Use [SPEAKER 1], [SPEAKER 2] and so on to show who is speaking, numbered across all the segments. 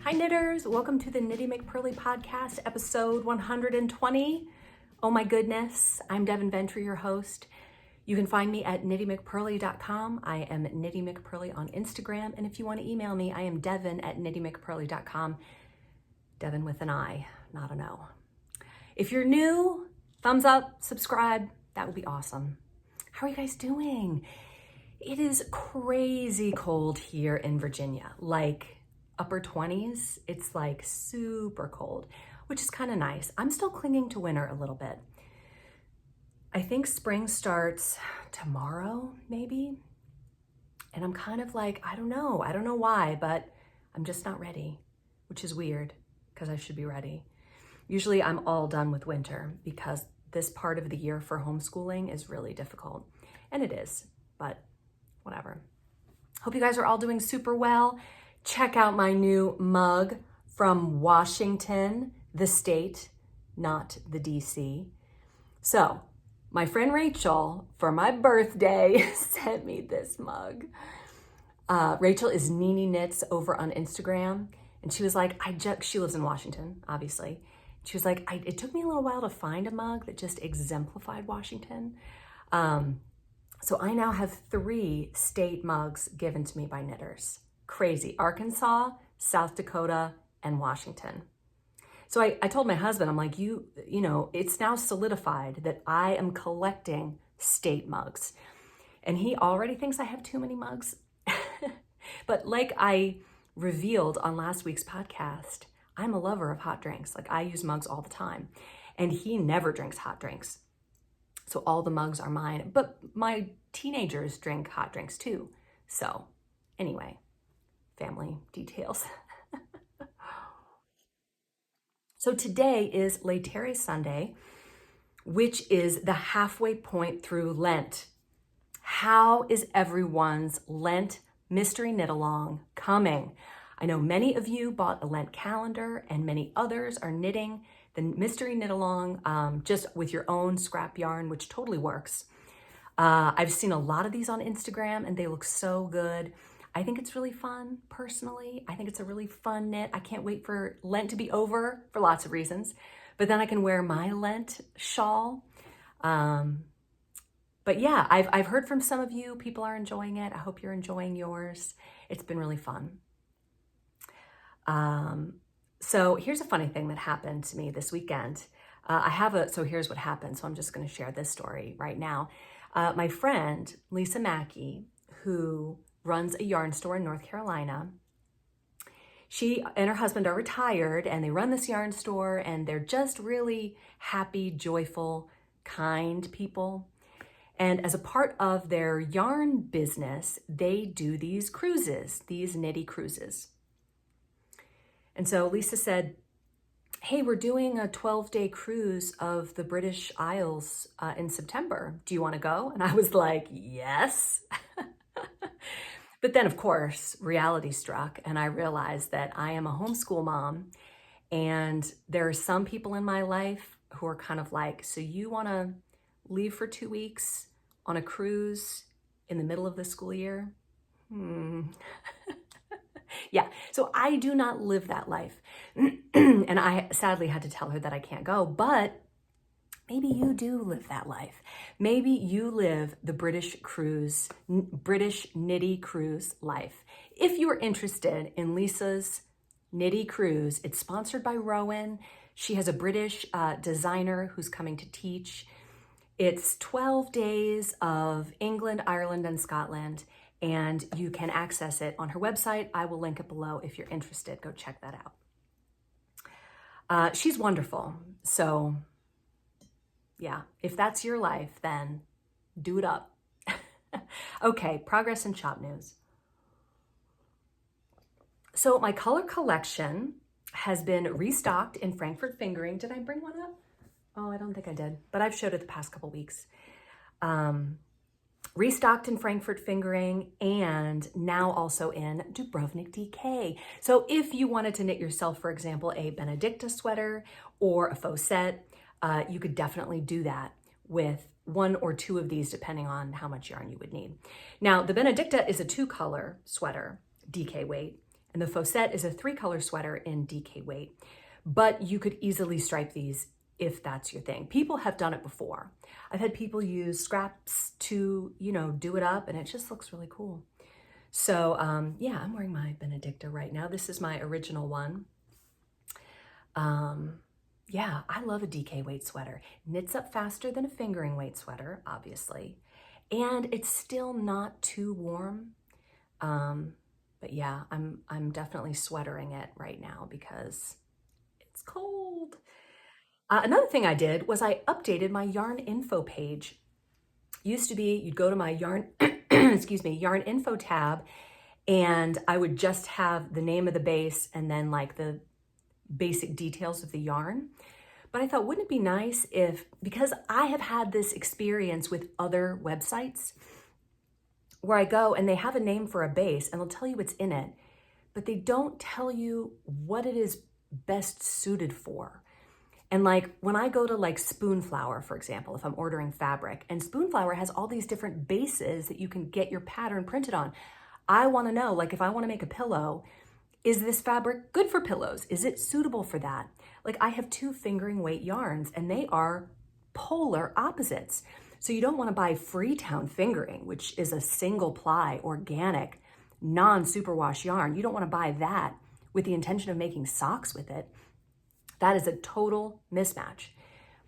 [SPEAKER 1] Hi knitters, welcome to the Knitty McPurly podcast, episode 120. Oh my goodness, I'm Devin Ventry, your host. You can find me at KnittyMcPurly.com. I am Knitty McPurly on Instagram, and if you want to email me, I am Devin at KnittyMcPurly.com. Devin with an I, not an O. If you're new, thumbs up, subscribe, that would be awesome. How are you guys doing? It is crazy cold here in Virginia, like upper 20s. It's like super cold, which is kind of nice. I'm still clinging to winter a little bit. I think spring starts tomorrow, maybe. And I'm kind of like, I don't know why, but I'm just not ready, which is weird because I should be ready. Usually I'm all done with winter because this part of the year for homeschooling is really difficult. And it is, but whatever. Hope you guys are all doing super well. Check out my new mug from Washington, the state, not the DC. So my friend Rachel, for my birthday, sent me this mug. Rachel is Nini Knits over on Instagram. And she was like, she lives in Washington, obviously. She was like, it took me a little while to find a mug that just exemplified Washington. So I now have 3 state mugs given to me by knitters. Crazy. Arkansas, South Dakota, and Washington. So I told my husband, I'm like, you know, it's now solidified that I am collecting state mugs. And he already thinks I have too many mugs. But like I revealed on last week's podcast, I'm a lover of hot drinks. Like I use mugs all the time. And he never drinks hot drinks. So all the mugs are mine. But my teenagers drink hot drinks too. So anyway, family details. So today is Laetare Sunday, which is the halfway point through Lent. How is everyone's Lent mystery knit along coming? I know many of you bought a Lent calendar and many others are knitting the mystery knit along just with your own scrap yarn, which totally works. I've seen a lot of these on Instagram and they look so good. I think it's really fun, personally. I think it's a really fun knit. I can't wait for Lent to be over for lots of reasons. But then I can wear my Lent shawl. But yeah, I've heard from some of you. People are enjoying it. I hope you're enjoying yours. It's been really fun. So here's a funny thing that happened to me this weekend. So here's what happened. So I'm just going to share this story right now. My friend, Lisa Mackey, who runs a yarn store in North Carolina. She and her husband are retired and they run this yarn store and they're just really happy, joyful, kind people. And as a part of their yarn business, they do these cruises, these Knitty cruises. And so Lisa said, hey, we're doing a 12-day cruise of the British Isles in September. Do you want to go? And I was like, yes. But then, of course, reality struck, and I realized that I am a homeschool mom, and there are some people in my life who are kind of like, so you want to leave for 2 weeks on a cruise in the middle of the school year? Yeah, so I do not live that life. And I sadly had to tell her that I can't go, but maybe you do live that life. Maybe you live the British Knitty cruise life. If you are interested in Lisa's Knitty cruise, it's sponsored by Rowan. She has a British designer who's coming to teach. It's 12 days of England, Ireland, and Scotland, and you can access it on her website. I will link it below if you're interested. Go check that out. She's wonderful. So yeah, if that's your life, then do it up. Okay, progress and shop news. So my color collection has been restocked in Frankfurt Fingering. Did I bring one up? Oh, I don't think I did, but I've showed it the past couple weeks. Restocked in Frankfurt Fingering and now also in Dubrovnik DK. So if you wanted to knit yourself, for example, a Benedicta sweater or a faux set, you could definitely do that with 1 or 2 of these, depending on how much yarn you would need. Now, the Benedicta is a 2-color sweater, DK weight, And the Faucette is a 3-color sweater in DK weight, but you could easily stripe these if that's your thing. People have done it before. I've had people use scraps to, do it up, and it just looks really cool. So yeah, I'm wearing my Benedicta right now. This is my original one. Yeah, I love a DK weight sweater. Knits up faster than a fingering weight sweater, obviously. And it's still not too warm. But yeah, I'm definitely sweatering it right now because it's cold. Another thing I did was I updated my yarn info page. Used to be, you'd go to my yarn, excuse me, yarn info tab, and I would just have the name of the base and then like the basic details of the yarn. But I thought, wouldn't it be nice if, because I have had this experience with other websites where I go and they have a name for a base and they'll tell you what's in it, but they don't tell you what it is best suited for. And like when I go to like Spoonflower, for example, if I'm ordering fabric, and Spoonflower has all these different bases that you can get your pattern printed on. I want to know, like if I want to make a pillow, is this fabric good for pillows? Is it suitable for that? Like I have 2 fingering weight yarns and they are polar opposites. So you don't want to buy Freetown fingering, which is a single ply, organic, non-superwash yarn. You don't want to buy that with the intention of making socks with it. That is a total mismatch.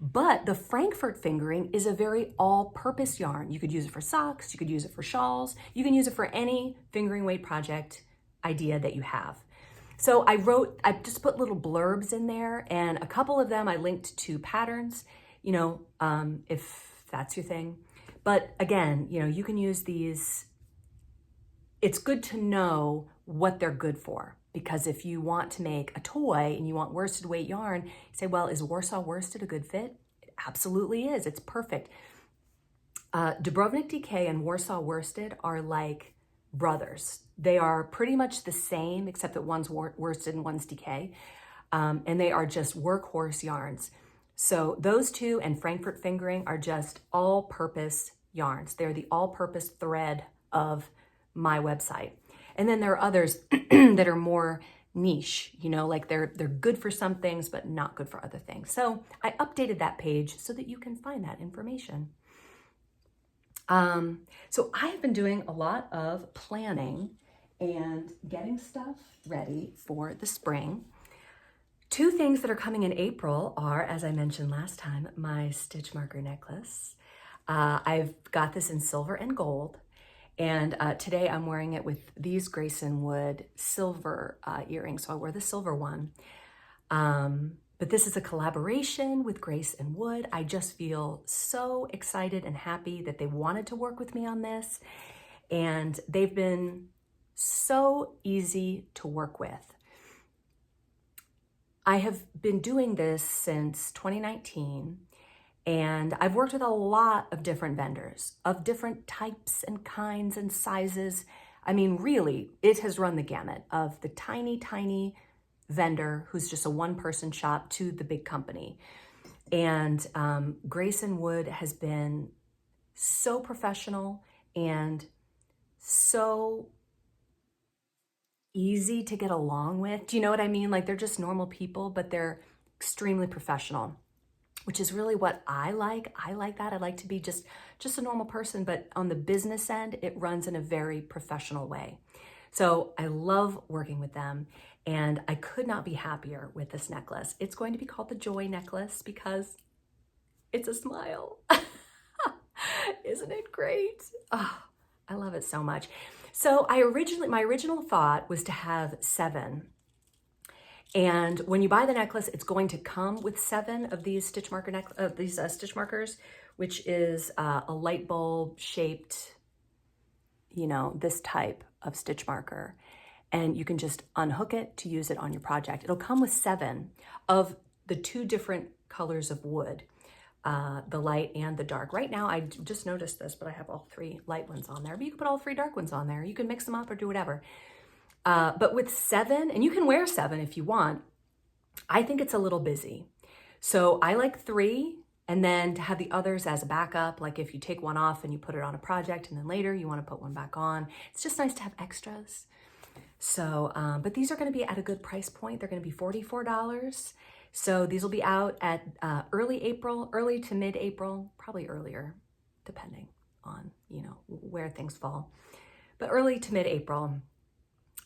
[SPEAKER 1] But the Frankfurt fingering is a very all-purpose yarn. You could use it for socks, you could use it for shawls, you can use it for any fingering weight project idea that you have. So I just put little blurbs in there, and a couple of them I linked to patterns, if that's your thing. But again, you can use these. It's good to know what they're good for. Because if you want to make a toy and you want worsted weight yarn, you say, well, is Warsaw worsted a good fit? It absolutely is. It's perfect. Dubrovnik DK and Warsaw worsted are like brothers. They are pretty much the same, except that one's worsted and one's DK. And they are just workhorse yarns. So those 2 and Frankfurt fingering are just all-purpose yarns. They're the all-purpose thread of my website. And then there are others that are more niche, like they're good for some things, but not good for other things. So I updated that page so that you can find that information. So I have been doing a lot of planning and getting stuff ready for the spring. 2 things that are coming in April are, as I mentioned last time, my stitch marker necklace. I've got this in silver and gold. And today I'm wearing it with these Grayson Wood silver earrings. So I wear the silver one. But this is a collaboration with Grayson Wood. I just feel so excited and happy that they wanted to work with me on this. And they've been so easy to work with. I have been doing this since 2019. And I've worked with a lot of different vendors of different types and kinds and sizes. I mean, really, it has run the gamut of the tiny, tiny vendor who's just a one-person shop to the big company. And Grayson Wood has been so professional and so easy to get along with. Do you know what I mean? Like they're just normal people, but they're extremely professional, which is really what I like. I like that. I like to be just a normal person, but on the business end, it runs in a very professional way. So I love working with them, and I could not be happier with this necklace. It's going to be called the Joy Necklace because it's a smile. Isn't it great? Oh, I love it so much. So my original thought was to have 7. And when you buy the necklace, it's going to come with 7 of these stitch markers, which is a light bulb shaped, this type of stitch marker. And you can just unhook it to use it on your project. It'll come with 7 of the 2 different colors of wood, the light and the dark. Right now, I just noticed this, but I have all 3 light ones on there. But you can put all 3 dark ones on there. You can mix them up or do whatever. But with 7, and you can wear 7 if you want, I think it's a little busy. So I like 3, and then to have the others as a backup, like if you take one off and you put it on a project and then later you want to put one back on, it's just nice to have extras. So, but these are going to be at a good price point. They're going to be $44. So these will be out at early April, early to mid-April, probably earlier, depending on, where things fall, but early to mid-April.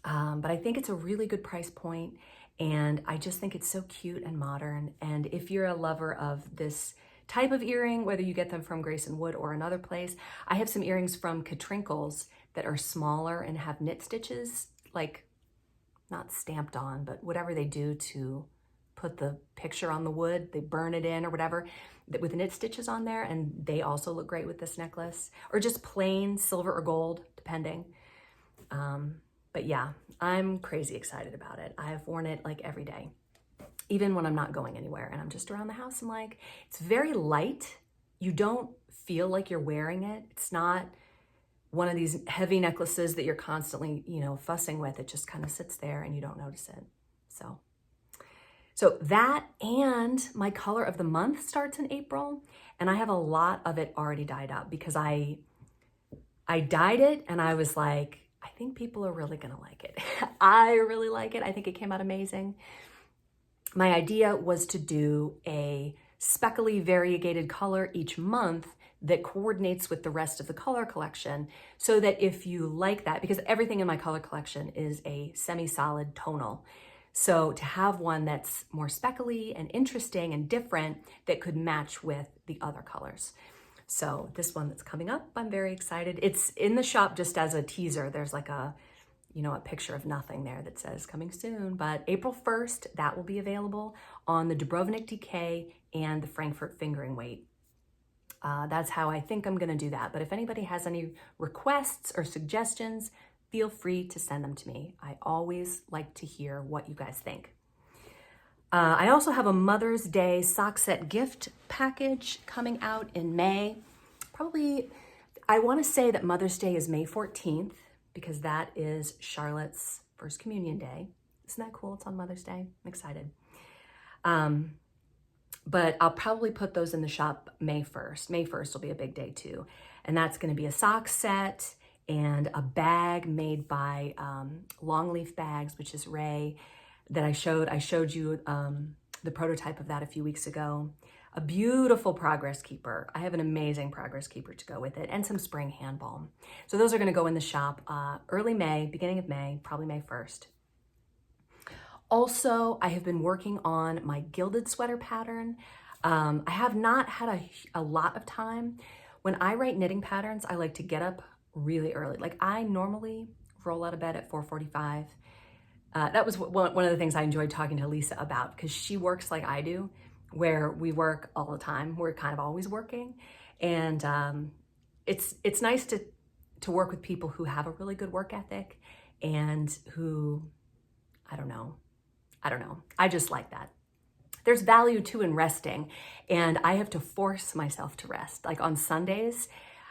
[SPEAKER 1] But I think it's a really good price point, and I just think it's so cute and modern. And if you're a lover of this type of earring, whether you get them from Grace and Wood or another place, I have some earrings from Katrinkles that are smaller and have knit stitches, like not stamped on, but whatever they do to put the picture on the wood, they burn it in or whatever, with knit stitches on there, and they also look great with this necklace, or just plain silver or gold, depending. But yeah, I'm crazy excited about it. I've worn it like every day, even when I'm not going anywhere and I'm just around the house. I'm like, it's very light. You don't feel like you're wearing it. It's not one of these heavy necklaces that you're constantly, fussing with. It just kind of sits there and you don't notice it. So that, and my color of the month starts in April, and I have a lot of it already dyed up because I dyed it and I was like, I think people are really gonna like it. I really like it. I think it came out amazing. My idea was to do a speckly variegated color each month that coordinates with the rest of the color collection, so that if you like that, because everything in my color collection is a semi-solid tonal. So to have one that's more speckly and interesting and different that could match with the other colors. So this one that's coming up, I'm very excited. It's in the shop just as a teaser. There's like a picture of nothing there that says coming soon, but April 1st, that will be available on the Dubrovnik DK and the Frankfurt fingering weight. That's how I think I'm gonna do that. But if anybody has any requests or suggestions, feel free to send them to me. I always like to hear what you guys think. I also have a Mother's Day sock set gift package coming out in May. Probably, I want to say that Mother's Day is May 14th because that is Charlotte's First Communion Day. Isn't that cool? It's on Mother's Day. I'm excited. But I'll probably put those in the shop May 1st. May 1st will be a big day too. And that's going to be a sock set and a bag made by Longleaf Bags, which is Ray, that I showed you the prototype of that a few weeks ago. A beautiful progress keeper. I have an amazing progress keeper to go with it, and some spring hand balm. So those are gonna go in the shop early May, beginning of May, probably May 1st. Also, I have been working on my gilded sweater pattern. I have not had a lot of time. When I write knitting patterns, I like to get up really early. Like I normally roll out of bed at 4:45. That was one of the things I enjoyed talking to Lisa about, because she works like I do, where we work all the time. We're kind of always working. And it's nice to work with people who have a really good work ethic and who, I don't know. I just like that. There's value too in resting, and I have to force myself to rest. Like on Sundays,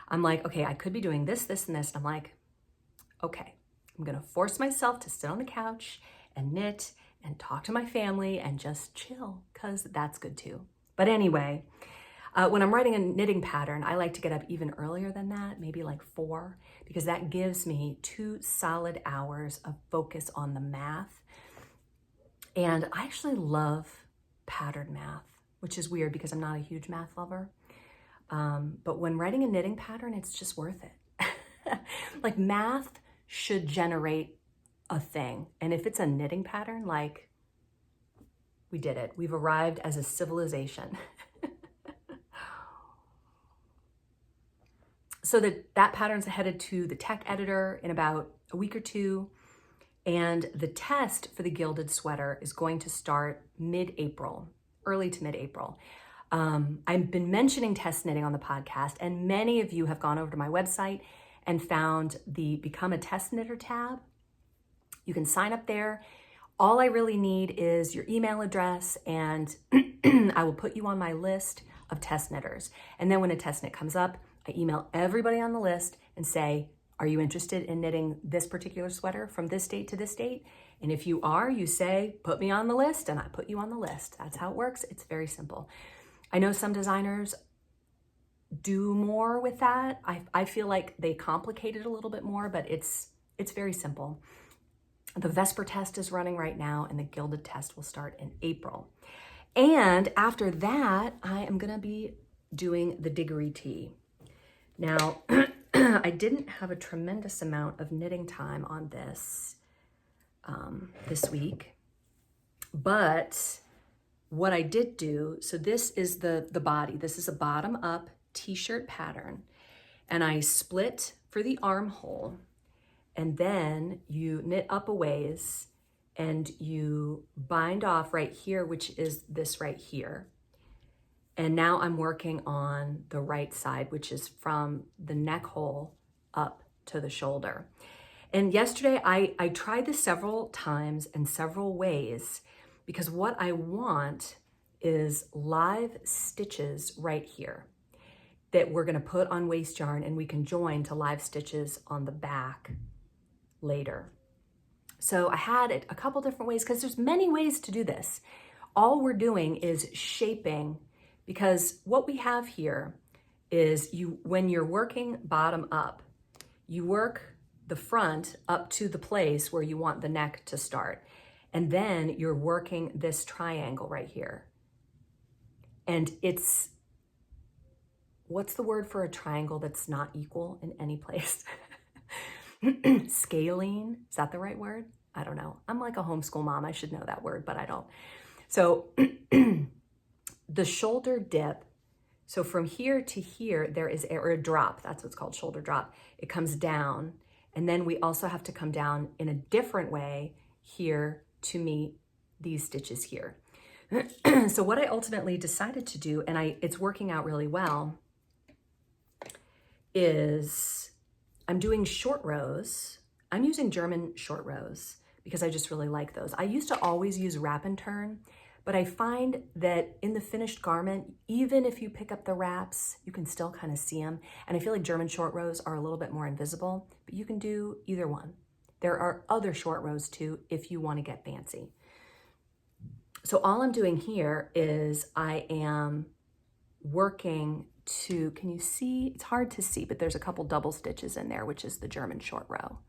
[SPEAKER 1] I'm like, okay, I could be doing this, this, and this. And I'm like, okay, I'm gonna force myself to sit on the couch and knit and talk to my family and just chill, because that's good too. But anyway, when I'm writing a knitting pattern, I like to get up even earlier than that, maybe like 4, because that gives me 2 solid hours of focus on the math. And I actually love pattern math, which is weird because I'm not a huge math lover. But when writing a knitting pattern, it's just worth it. Like math should generate a thing. And if it's a knitting pattern, like we did it. We've arrived as a civilization. So that pattern's headed to the tech editor in about a week or 2. And the test for the gilded sweater is going to start mid-April, early to mid-April. I've been mentioning test knitting on the podcast, and many of you have gone over to my website and found the Become a Test Knitter tab. You can sign up there. All I really need is your email address, and I will put you on my list of test knitters. And then when a test knit comes up, I email everybody on the list and say, are you interested in knitting this particular sweater from this date to this date? And if you are, you say, put me on the list, and I put you on the list. That's how it works. It's very simple. I know some designers do more with that. I feel like they complicate it a little bit more, but it's very simple. The Vesper test is running right now, and the Gilded test will start in April. And after that, I am gonna be doing the Diggory Tee. Now, I didn't have a tremendous amount of knitting time on this this week, but what I did do, so this is the body. This is a bottom up t-shirt pattern, and I split for the armhole, and then you knit up a ways and you bind off right here, which is this right here. And now I'm working on the right side, which is from the neck hole up to the shoulder. And yesterday I tried this several times and several ways, because what I want is live stitches right here that we're gonna put on waste yarn, and we can join to live stitches on the back later. So I had it a couple different ways, because there's many ways to do this. All we're doing is shaping, because what we have here is when you're working bottom up, you work the front up to the place where you want the neck to start. And then you're working this triangle right here. And it's, what's the word for a triangle that's not equal in any place? Scalene, is that the right word? I don't know. I'm like a homeschool mom. I should know that word, but I don't. So the shoulder dip, so from here to here, there is a drop. That's what's called shoulder drop. It comes down. And then we also have to come down in a different way here to meet these stitches here. So what I ultimately decided to do, and it's working out really well, is I'm doing short rows. I'm using German short rows because I just really like those. I used to always use wrap and turn, but I find that in the finished garment, even if you pick up the wraps, you can still kind of see them. And I feel like German short rows are a little bit more invisible, but you can do either one. There are other short rows too, if you want to get fancy. So all I'm doing here is I am working to, can you see? It's hard to see, but there's a couple double stitches in there, which is the German short row.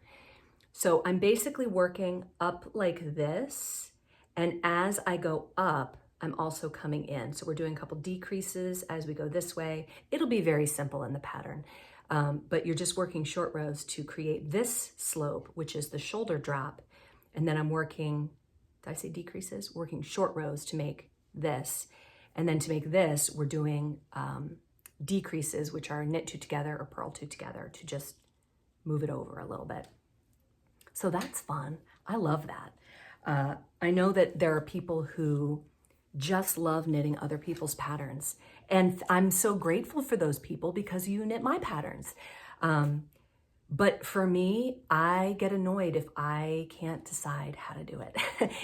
[SPEAKER 1] So I'm basically working up like this. And as I go up, I'm also coming in. So we're doing a couple decreases as we go this way. It'll be very simple in the pattern, but you're just working short rows to create this slope, which is the shoulder drop. And then I'm working, did I say decreases? Working short rows to make this. And then to make this, we're doing decreases, which are knit two together or purl two together to just move it over a little bit. So that's fun. I love that. I know that there are people who just love knitting other people's patterns. And I'm so grateful for those people because you knit my patterns. But for me, I get annoyed if I can't decide how to do it.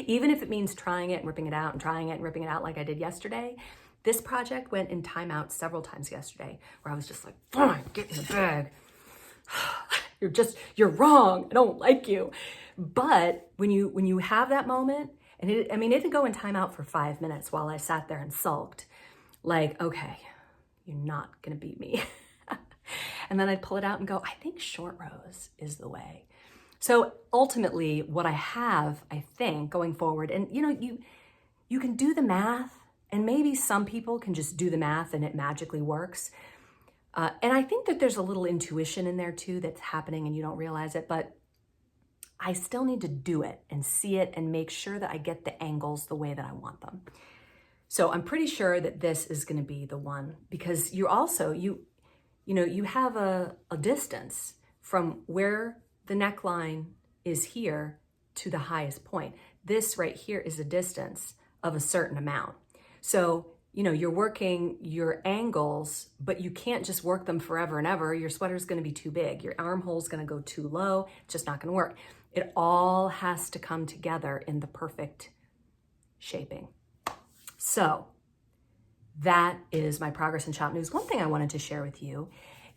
[SPEAKER 1] Even if it means trying it and ripping it out and trying it and ripping it out like I did yesterday. This project went in timeout several times yesterday where I was just like, fine, get in the bag. You're wrong. I don't like you. But when you have that moment, and it didn't go in timeout for 5 minutes while I sat there and sulked, like, okay, you're not gonna beat me. And then I'd pull it out and go, I think short rows is the way. So ultimately what I have, I think, going forward, and you can do the math, and maybe some people can just do the math and it magically works. And I think that there's a little intuition in there too that's happening and you don't realize it, but I still need to do it and see it and make sure that I get the angles the way that I want them. So I'm pretty sure that this is gonna be the one, because you're also, you have a distance from where the neckline is here to the highest point. This right here is a distance of a certain amount. So, you're working your angles, but you can't just work them forever and ever. Your sweater's gonna be too big. Your armhole's gonna go too low. It's just not gonna work. It all has to come together in the perfect shaping. So that is my progress and shop news. One thing I wanted to share with you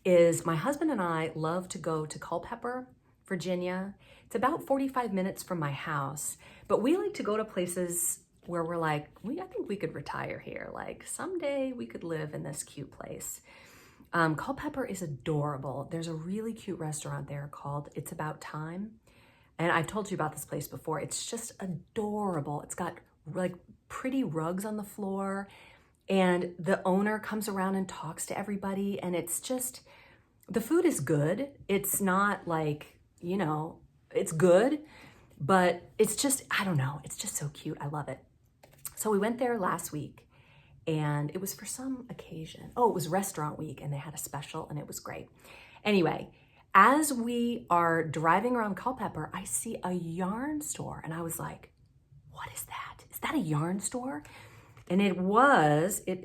[SPEAKER 1] is my husband and I love to go to Culpeper, Virginia. It's about 45 minutes from my house, but we like to go to places where we're like, I think we could retire here. Like someday we could live in this cute place. Culpeper is adorable. There's a really cute restaurant there called It's About Time. And I've told you about this place before. It's just adorable. It's got like pretty rugs on the floor, and the owner comes around and talks to everybody, and it's just, the food is good. It's not like, you know, it's good, but it's just, I don't know, it's just so cute. I love it. So we went there last week, and it was for some occasion. Oh, it was restaurant week, and they had a special, and it was great. Anyway, as we are driving around Culpeper, I see a yarn store, and I was like, what is that? Is that a yarn store? And it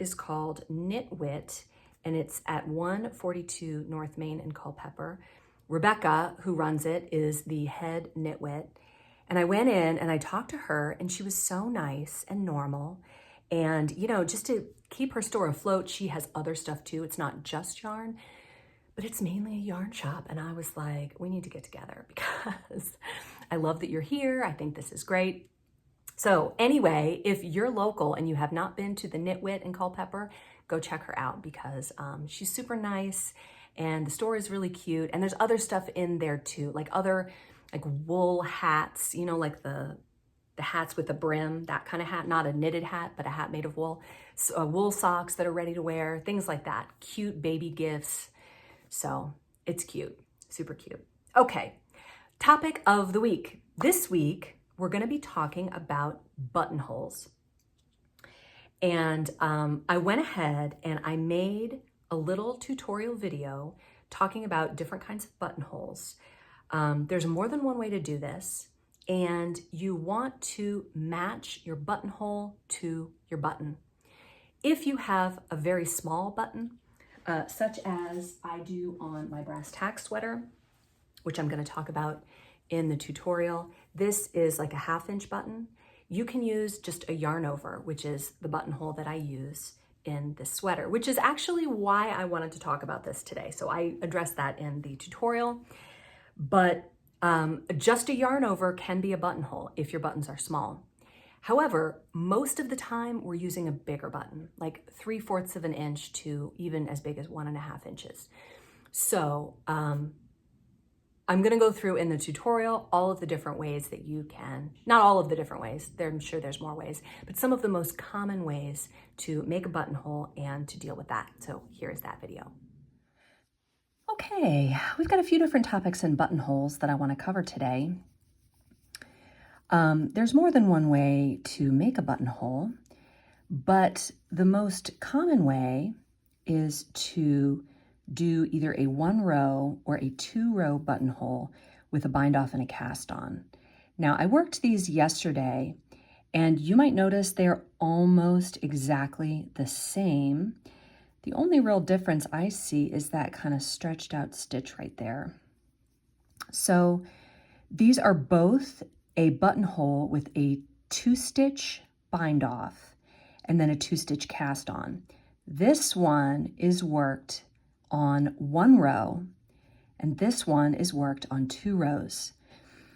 [SPEAKER 1] is called Knitwit, and it's at 142 North Main in Culpeper. Rebecca, who runs it, is the head Knitwit. And I went in and I talked to her, and she was so nice and normal. And, you know, just to keep her store afloat, she has other stuff too. It's not just yarn, but it's mainly a yarn shop. And I was like, we need to get together because I love that you're here. I think this is great. So anyway, if you're local and you have not been to the Knitwit in Culpeper, go check her out because she's super nice and the store is really cute. And there's other stuff in there too, like other like wool hats, you know, like the hats with the brim, that kind of hat, not a knitted hat, but a hat made of wool. So, wool socks that are ready to wear, things like that. Cute baby gifts. So it's cute, super cute. Okay, topic of the week. This week, we're going to be talking about buttonholes. And I went ahead and I made a little tutorial video talking about different kinds of buttonholes. There's more than one way to do this, and you want to match your buttonhole to your button. If you have a very small button, such as I do on my brass tack sweater, which I'm going to talk about in the tutorial, this is like a 1/2 inch button. You can use just a yarn over, which is the buttonhole that I use in this sweater, which is actually why I wanted to talk about this today. So I addressed that in the tutorial, but just a yarn over can be a buttonhole if your buttons are small. However, most of the time we're using a bigger button, like 3/4 of an inch to even as big as 1.5 inches. So I'm going to go through in the tutorial all of the different ways that you can, not all of the different ways, I'm sure there's more ways, but some of the most common ways to make a buttonhole and to deal with that. So here's that video. Okay, we've got a few different topics in buttonholes that I want to cover today. There's more than one way to make a buttonhole, but the most common way is to do either a 1-row or a 2-row buttonhole with a bind off and a cast on. Now, I worked these yesterday, and you might notice they're almost exactly the same. The only real difference I see is that kind of stretched out stitch right there. So these are both a buttonhole with a 2-stitch bind off and then a 2-stitch cast on. This one is worked on 1 row, and this one is worked on 2 rows.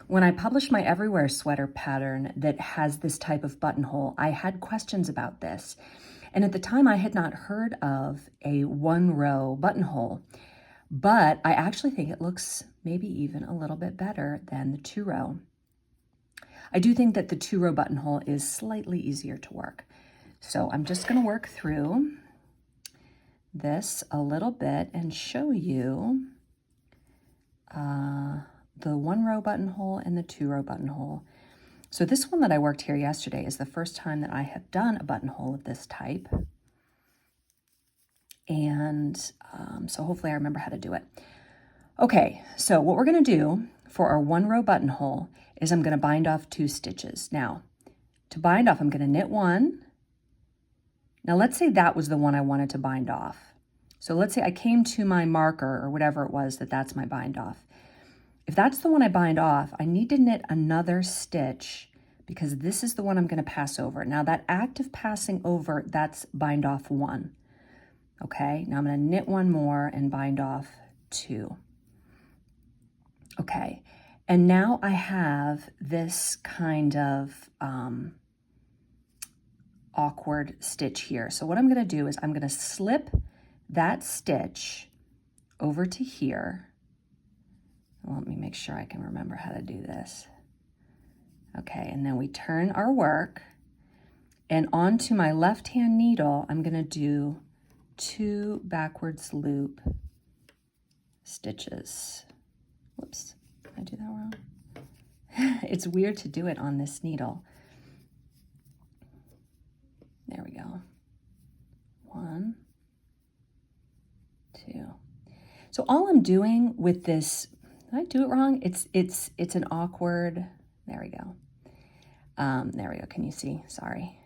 [SPEAKER 1] When I published my Everywhere sweater pattern that has this type of buttonhole, I had questions about this. And at the time I had not heard of a 1-row buttonhole, but I actually think it looks maybe even a little bit better than the 2-row. I do think that the 2-row buttonhole is slightly easier to work. So I'm just going to work through this a little bit and show you the 1-row buttonhole and the 2-row buttonhole. So this one that I worked here yesterday is the first time that I have done a buttonhole of this type. And so hopefully I remember how to do it. Okay, so what we're going to do for our 1-row buttonhole is I'm going to bind off 2 stitches. Now, to bind off, I'm going to knit 1. Now let's say that was the one I wanted to bind off. So let's say I came to my marker or whatever it was that's my bind off. If that's the one I bind off, I need to knit another stitch because this is the one I'm going to pass over. Now that act of passing over, that's bind off 1. Okay, now I'm going to knit 1 more and bind off 2. Okay, and now I have this kind of awkward stitch here. So what I'm going to do is I'm going to slip that stitch over to here. Let me make sure I can remember how to do this. Okay, and then we turn our work, and onto my left-hand needle, I'm gonna do 2 backwards loop stitches. Whoops, did I do that wrong? It's weird to do it on this needle. There we go. 1, 2. So all I'm doing with this, did I do it wrong? It's an awkward, there we go. There we go, can you see? Sorry.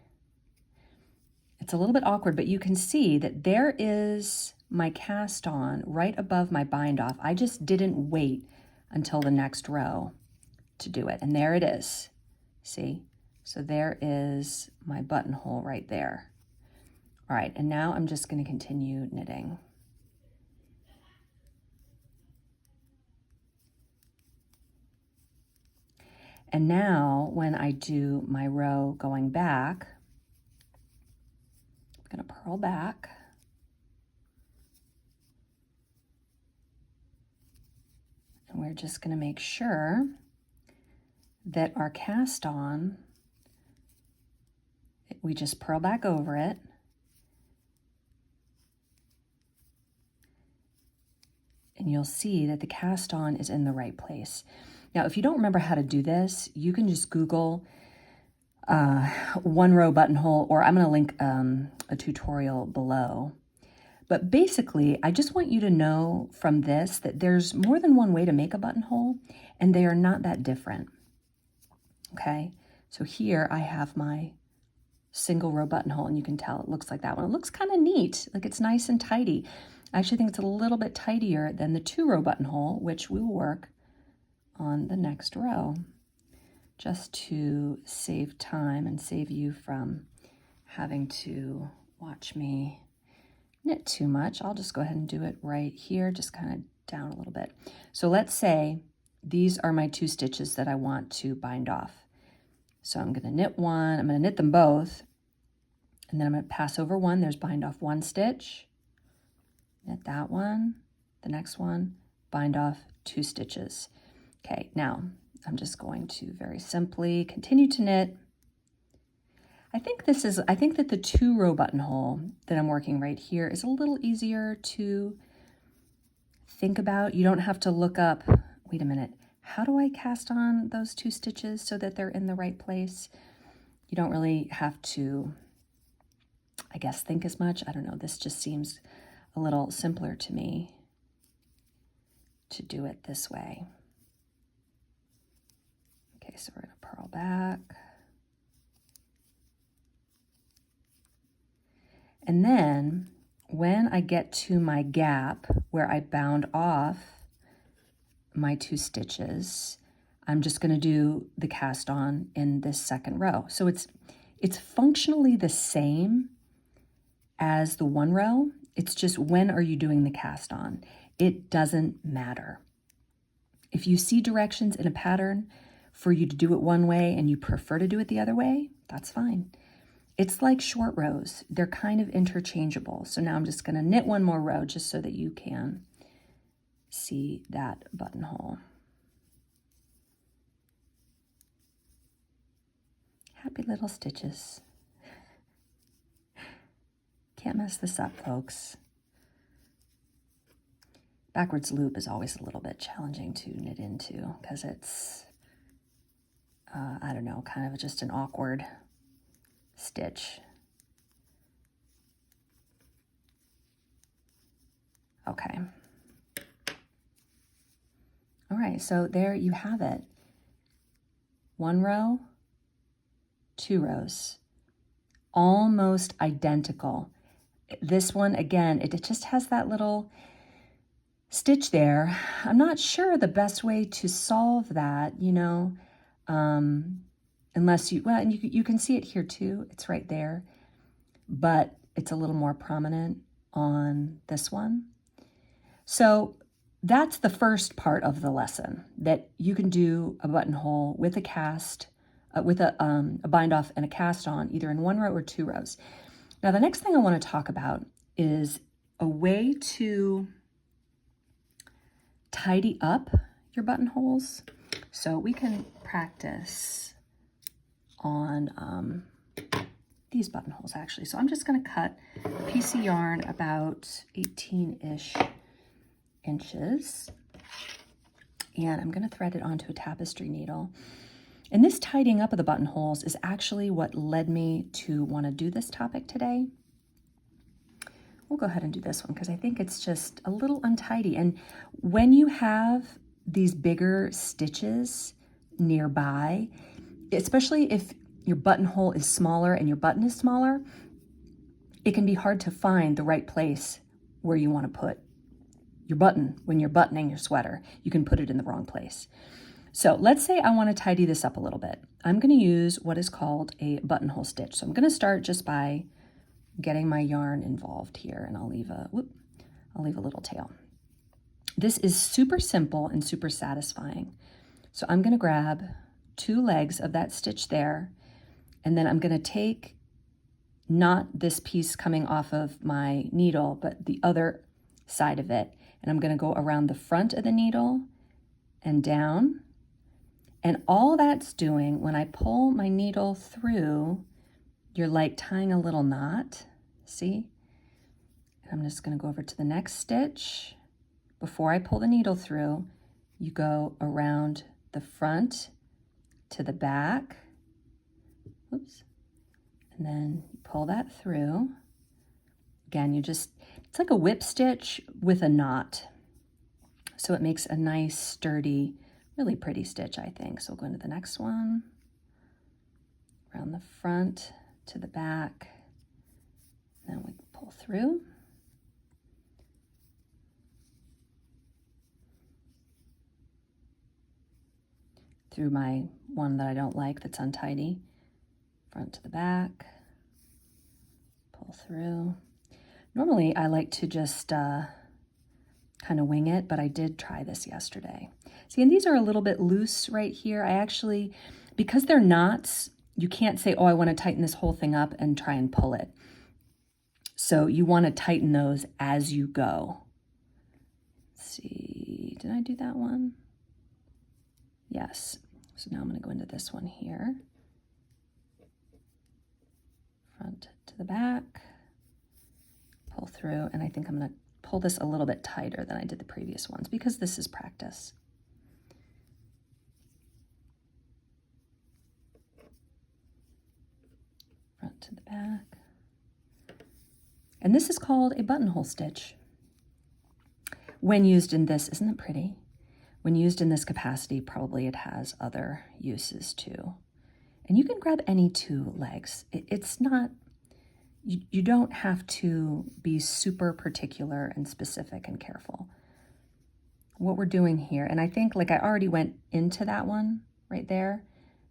[SPEAKER 1] It's a little bit awkward, but you can see that there is my cast on right above my bind off. I just didn't wait until the next row to do it. And there it is, see? So there is my buttonhole right there. All right, and now I'm just gonna continue knitting. And now when I do my row going back, I'm gonna purl back. And we're just gonna make sure that our cast on, we just purl back over it. And you'll see that the cast on is in the right place. Now, if you don't remember how to do this, you can just Google 1 row buttonhole, or I'm gonna link a tutorial below. But basically, I just want you to know from this that there's more than one way to make a buttonhole, and they are not that different. Okay, so here I have my single row buttonhole, and you can tell it looks like that one. It looks kind of neat, like it's nice and tidy. I actually think it's a little bit tidier than the 2 row buttonhole, which we will work on the next row, just to save time and save you from having to watch me knit too much. I'll just go ahead and do it right here, just kind of down a little bit. So let's say these are my 2 stitches that I want to bind off. So I'm gonna knit one, I'm gonna knit them both, and then I'm gonna pass over one. There's bind off 1 stitch, knit that one, the next one, bind off 2 stitches. Okay, now I'm just going to very simply continue to knit. I think that the 2 row buttonhole that I'm working right here is a little easier to think about. You don't have to look up, wait a minute, how do I cast on those 2 stitches so that they're in the right place? You don't really have to, I guess, think as much. I don't know, this just seems a little simpler to me to do it this way. Okay, so we're gonna purl back. And then when I get to my gap where I bound off my 2 stitches, I'm just gonna do the cast on in this second row. So it's functionally the same as the 1 row. It's just when are you doing the cast on? It doesn't matter. If you see directions in a pattern for you to do it one way and you prefer to do it the other way, that's fine. It's like short rows. They're kind of interchangeable. So now I'm just gonna knit 1 more row just so that you can see that buttonhole. Happy little stitches. Can't mess this up, folks. Backwards loop is always a little bit challenging to knit into because it's, I don't know, kind of just an awkward stitch. Okay. All right, so there you have it. 1 row, 2 rows, almost identical. This one, again, it just has that little stitch there. I'm not sure the best way to solve that, you know, unless you, well, and you can see it here too. It's right there, but it's a little more prominent on this one. So that's the first part of the lesson, that you can do a buttonhole with a cast, with a bind off and a cast on, either in 1 row or 2 rows. Now, the next thing I want to talk about is a way to tidy up your buttonholes. So we can practice on these buttonholes actually. So I'm just going to cut a piece of yarn about 18-ish inches, and I'm going to thread it onto a tapestry needle. And this tidying up of the buttonholes is actually what led me to want to do this topic today. We'll go ahead and do this one because I think it's just a little untidy. And when you have these bigger stitches nearby, especially if your buttonhole is smaller and your button is smaller, it can be hard to find the right place where you want to put your button when you're buttoning your sweater. You can put it in the wrong place. So let's say I want to tidy this up a little bit. I'm going to use what is called a buttonhole stitch. So I'm going to start just by getting my yarn involved here, and I'll leave a little tail. This is super simple and super satisfying. So I'm going to grab 2 legs of that stitch there, and then I'm going to take not this piece coming off of my needle, but the other side of it, and I'm going to go around the front of the needle and down. And all that's doing, when I pull my needle through, you're like tying a little knot, see? And I'm just going to go over to the next stitch. Before I pull the needle through, you go around the front to the back. Oops. And then you pull that through. Again, it's like a whip stitch with a knot. So it makes a nice, sturdy, really pretty stitch, I think. So we'll go into the next one. Around the front to the back. Then we pull through. Through my one that I don't like that's untidy. Front to the back. Pull through. Normally I like to just kind of wing it, but I did try this yesterday. See, and these are a little bit loose right here. I actually, because they're knots, you can't say, oh, I want to tighten this whole thing up and try and pull it. So you want to tighten those as you go. Let's see, did I do that one? Yes. So now I'm going to go into this one here. Front to the back, pull through, and I think I'm going to pull this a little bit tighter than I did the previous ones because this is practice. Front to the back. And this is called a buttonhole stitch. When used in this, isn't it pretty? When used in this capacity, probably it has other uses too. And you can grab any 2 legs. It's not, you don't have to be super particular and specific and careful. What we're doing here, and I think like I already went into that one right there,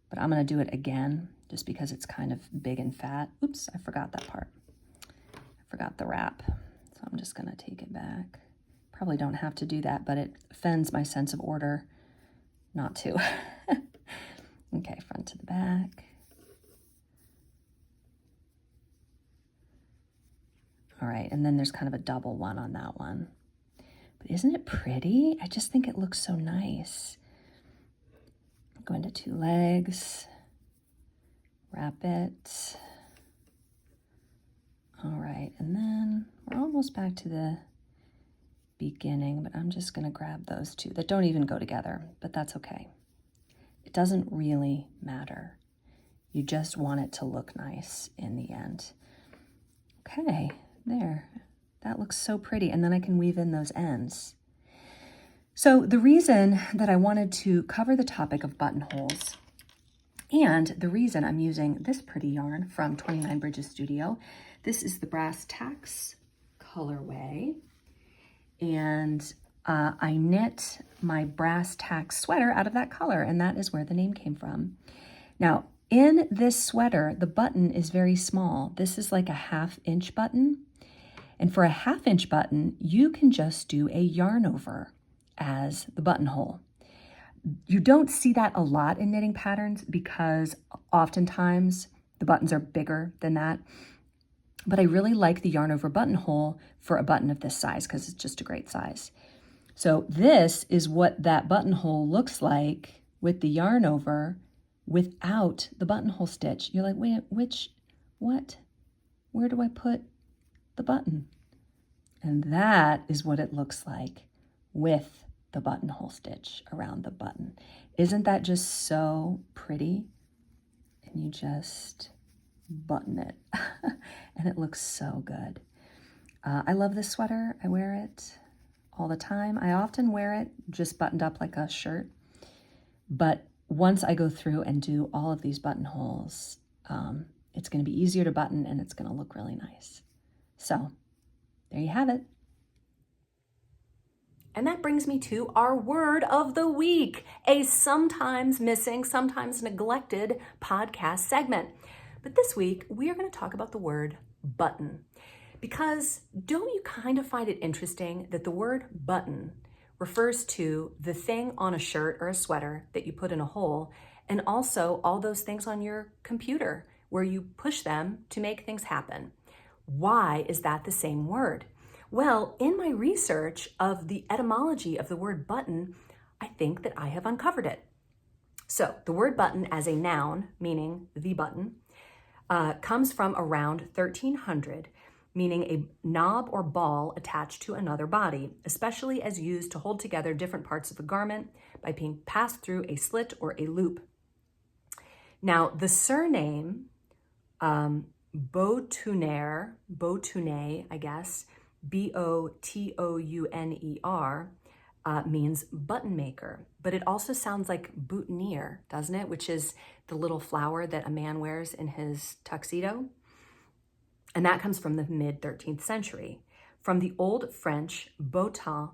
[SPEAKER 1] but I'm going to do it again just because it's kind of big and fat. Oops, I forgot that part. I forgot the wrap. So I'm just going to take it back. Probably don't have to do that, but it offends my sense of order not to. Okay, front to the back. All right, and then there's kind of a double one on that one. But isn't it pretty? I just think it looks so nice. Go into 2 legs, wrap it. All right, and then we're almost back to the beginning, but I'm just going to grab those 2 that don't even go together, but that's okay. It doesn't really matter. You just want it to look nice in the end. Okay, there. That looks so pretty, and then I can weave in those ends. So the reason that I wanted to cover the topic of buttonholes, and the reason I'm using this pretty yarn from 29 Bridges Studio, this is the Brass Tacks colorway. And I knit my Brass Tacks sweater out of that color, and that is where the name came from. Now, in this sweater, the button is very small. This is like a 1/2 inch button. And for a 1/2 inch button, you can just do a yarn over as the buttonhole. You don't see that a lot in knitting patterns because oftentimes the buttons are bigger than that. But I really like the yarn over buttonhole for a button of this size because it's just a great size.
[SPEAKER 2] So this is what that buttonhole looks like with the yarn over without the buttonhole stitch. You're like, wait, what? Where do I put the button? And that is what it looks like with the buttonhole stitch around the button. Isn't that just so pretty? And you just button it and it looks so good. I love this sweater. I wear it all the time. I often wear it just buttoned up like a shirt. But once I go through and do all of these buttonholes, it's going to be easier to button and it's going to look really nice. So there you have it.
[SPEAKER 1] And that brings me to our word of the week, a sometimes missing, sometimes neglected podcast segment. But this week, we are going to talk about the word button. Because don't you kind of find it interesting that the word button refers to the thing on a shirt or a sweater that you put in a hole, and also all those things on your computer where you push them to make things happen? Why is that the same word? Well, in my research of the etymology of the word button, I think that I have uncovered it. So the word button as a noun, meaning the button, comes from around 1300, meaning a knob or ball attached to another body, especially as used to hold together different parts of a garment by being passed through a slit or a loop. Now, the surname Botouner, I guess, Botouner, means button maker, but it also sounds like boutonniere, doesn't it? Which is the little flower that a man wears in his tuxedo. And that comes from the mid-13th century. From the Old French bouton,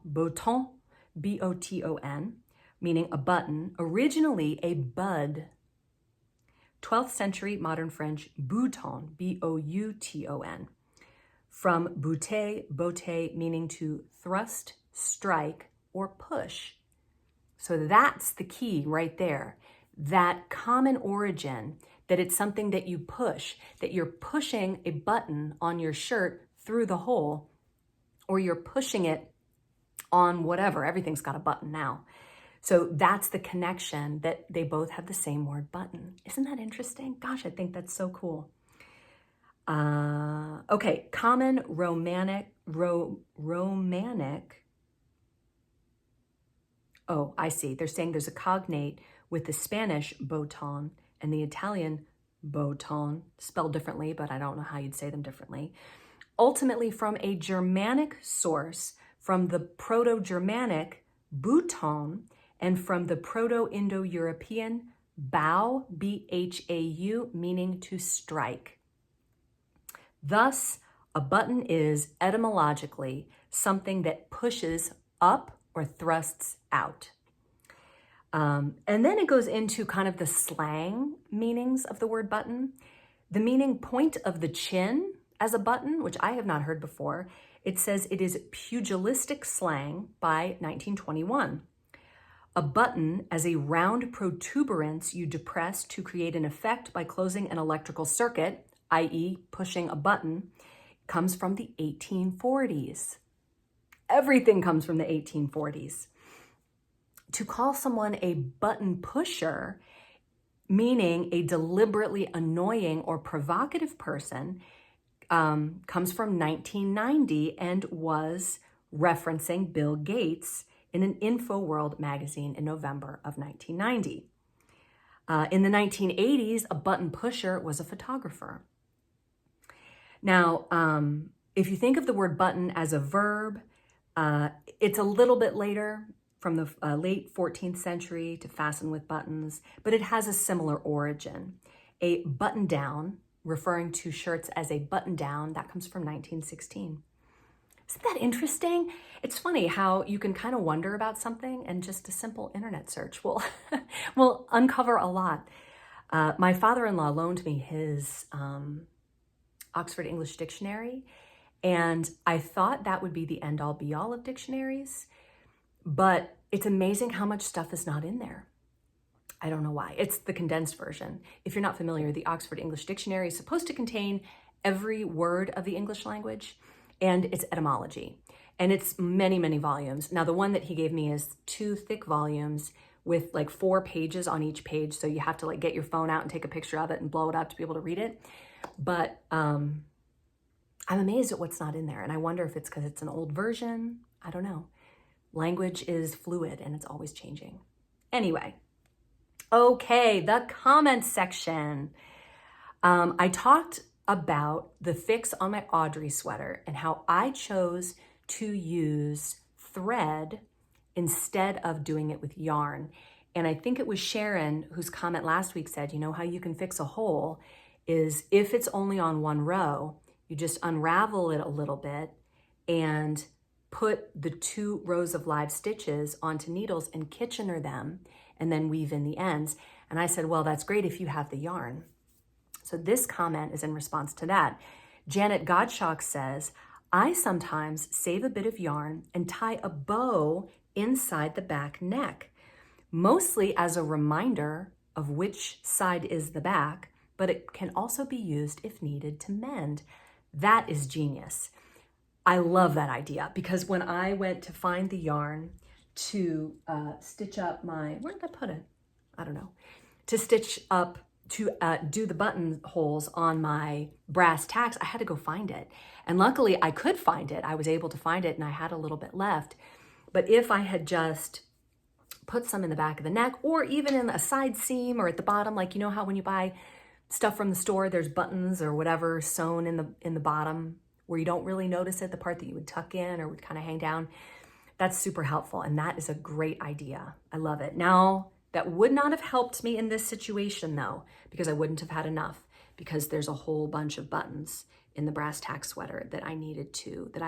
[SPEAKER 1] B-O-T-O-N, meaning a button, originally a bud. 12th century modern French bouton, B-O-U-T-O-N. From botte, meaning to thrust, strike, or push. So that's the key right there. That common origin, that it's something that you push, that you're pushing a button on your shirt through the hole, or you're pushing it on whatever. Everything's got a button now. So that's the connection, that they both have the same word button. Isn't that interesting? Gosh, I think that's so cool. Okay, common romantic. Oh, I see. They're saying there's a cognate with the Spanish boton and the Italian boton, spelled differently, but I don't know how you'd say them differently. Ultimately from a Germanic source, from the Proto-Germanic bouton, and from the Proto-Indo-European bau, B-H-A-U, meaning to strike. Thus, a button is etymologically something that pushes up or thrusts out. And then it goes into kind of the slang meanings of the word button. The meaning point of the chin as a button, which I have not heard before, it says it is pugilistic slang by 1921. A button as a round protuberance you depress to create an effect by closing an electrical circuit, i.e. pushing a button, comes from the 1840s. Everything comes from the 1840s. To call someone a button pusher, meaning a deliberately annoying or provocative person, comes from 1990 and was referencing Bill Gates in an InfoWorld magazine in November of 1990. In the 1980s, a button pusher was a photographer. Now, if you think of the word button as a verb, it's a little bit later, from the late 14th century, to fasten with buttons, but it has a similar origin. A button down, referring to shirts as a button down, that comes from 1916. Isn't that interesting? It's funny how you can kind of wonder about something and just a simple internet search will uncover a lot. My father-in-law loaned me his Oxford English Dictionary, and I thought that would be the end-all be-all of dictionaries, but it's amazing how much stuff is not in there. I don't know why. It's the condensed version. If you're not familiar, the Oxford English Dictionary is supposed to contain every word of the English language and its etymology. And it's many, many volumes. Now, the one that he gave me is 2 thick volumes with like 4 pages on each page. So you have to like get your phone out and take a picture of it and blow it up to be able to read it. But I'm amazed at what's not in there. And I wonder if it's because it's an old version. I don't know. Language is fluid and it's always changing. Anyway, okay, the comments section. I talked about the fix on my Audrey sweater and how I chose to use thread instead of doing it with yarn. And I think it was Sharon whose comment last week said, you know, how you can fix a hole is if it's only on one row, you just unravel it a little bit and put the 2 rows of live stitches onto needles and Kitchener them and then weave in the ends. And I said, well, that's great if you have the yarn. So this comment is in response to that. Janet Godshock says, I sometimes save a bit of yarn and tie a bow inside the back neck, mostly as a reminder of which side is the back, but it can also be used if needed to mend. That is genius. I love that idea because when I went to find the yarn to stitch up my, where did I put it? I don't know. To stitch up, to do the buttonholes on my brass tacks, I had to go find it. And luckily I could find it. I was able to find it and I had a little bit left. But if I had just put some in the back of the neck or even in a side seam or at the bottom, like you know how when you buy stuff from the store, there's buttons or whatever sewn in the bottom where you don't really notice it, the part that you would tuck in or would kind of hang down. That's super helpful. And that is a great idea. I love it. Now, that would not have helped me in this situation though, because I wouldn't have had enough because there's a whole bunch of buttons in the brass tack sweater that I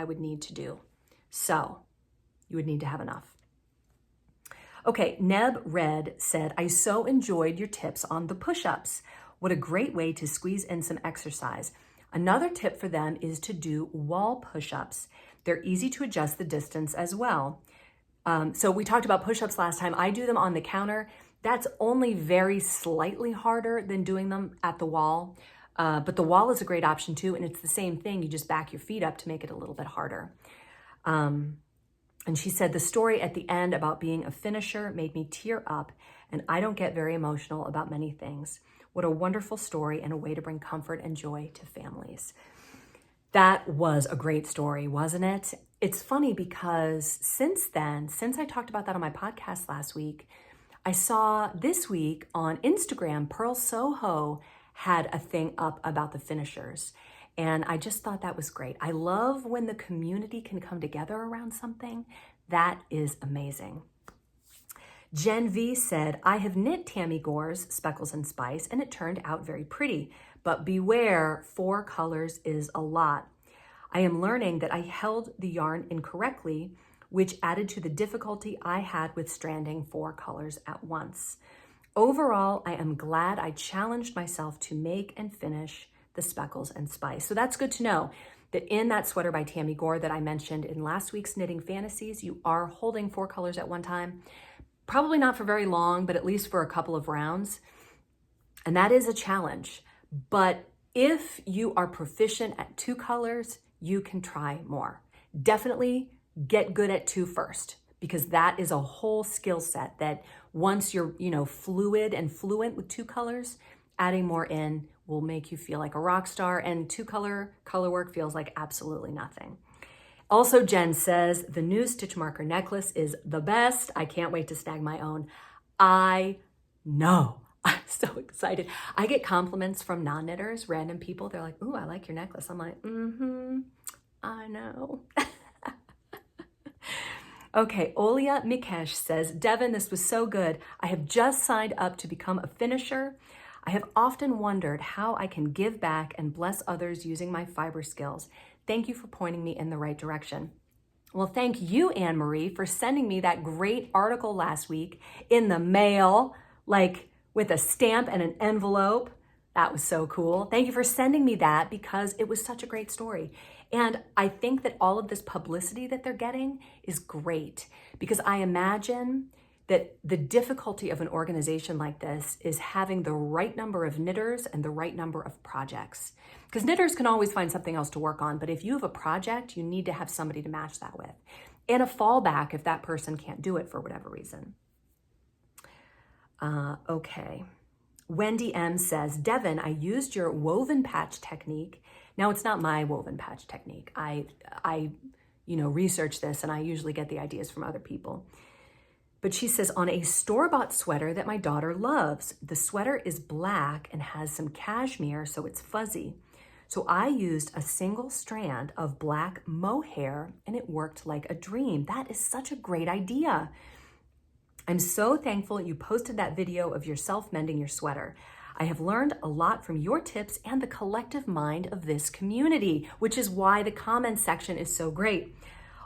[SPEAKER 1] would need to do. So you would need to have enough. Okay, Neb Red said, I so enjoyed your tips on the push-ups. What a great way to squeeze in some exercise. Another tip for them is to do wall push-ups. They're easy to adjust the distance as well. So we talked about push-ups last time. I do them on the counter. That's only very slightly harder than doing them at the wall. But the wall is a great option too. And it's the same thing. You just back your feet up to make it a little bit harder. And she said, the story at the end about being a finisher made me tear up, and I don't get very emotional about many things. What a wonderful story and a way to bring comfort and joy to families. That was a great story, wasn't it? It's funny because since then, since I talked about that on my podcast last week, I saw this week on Instagram, Pearl Soho had a thing up about the finishers. And I just thought that was great. I love when the community can come together around something. That is amazing. Jen V said, I have knit Tammy Gore's Speckles and Spice and it turned out very pretty, but beware, 4 colors is a lot. I am learning that I held the yarn incorrectly, which added to the difficulty I had with stranding 4 colors at once. Overall, I am glad I challenged myself to make and finish the Speckles and Spice. So that's good to know that in that sweater by Tammy Gore that I mentioned in last week's Knitting Fantasies, you are holding 4 colors at one time. Probably not for very long, but at least for a couple of rounds. And that is a challenge. But if you are proficient at 2 colors, you can try more. Definitely get good at 2 first, because that is a whole skill set that once you're, fluid and fluent with 2 colors, adding more in will make you feel like a rock star, and 2 color work feels like absolutely nothing. Also, Jen says, the new stitch marker necklace is the best. I can't wait to snag my own. I know. I'm so excited. I get compliments from non-knitters, random people. They're like, ooh, I like your necklace. I'm like, I know. Okay, Olia Mikesh says, Devin, this was so good. I have just signed up to become a finisher. I have often wondered how I can give back and bless others using my fiber skills. Thank you for pointing me in the right direction. Well, thank you, Anne Marie, for sending me that great article last week in the mail, like with a stamp and an envelope. That was so cool. Thank you for sending me that because it was such a great story. And I think that all of this publicity that they're getting is great because I imagine that the difficulty of an organization like this is having the right number of knitters and the right number of projects. Because knitters can always find something else to work on, but if you have a project, you need to have somebody to match that with. And a fallback if that person can't do it for whatever reason. Okay. Wendy M says, Devin, I used your woven patch technique. Now it's not my woven patch technique. I research this and I usually get the ideas from other people. But she says, on a store-bought sweater that my daughter loves. The sweater is black and has some cashmere, so it's fuzzy. So I used a single strand of black mohair and it worked like a dream. That is such a great idea. I'm so thankful you posted that video of yourself mending your sweater. I have learned a lot from your tips and the collective mind of this community, which is why the comments section is so great.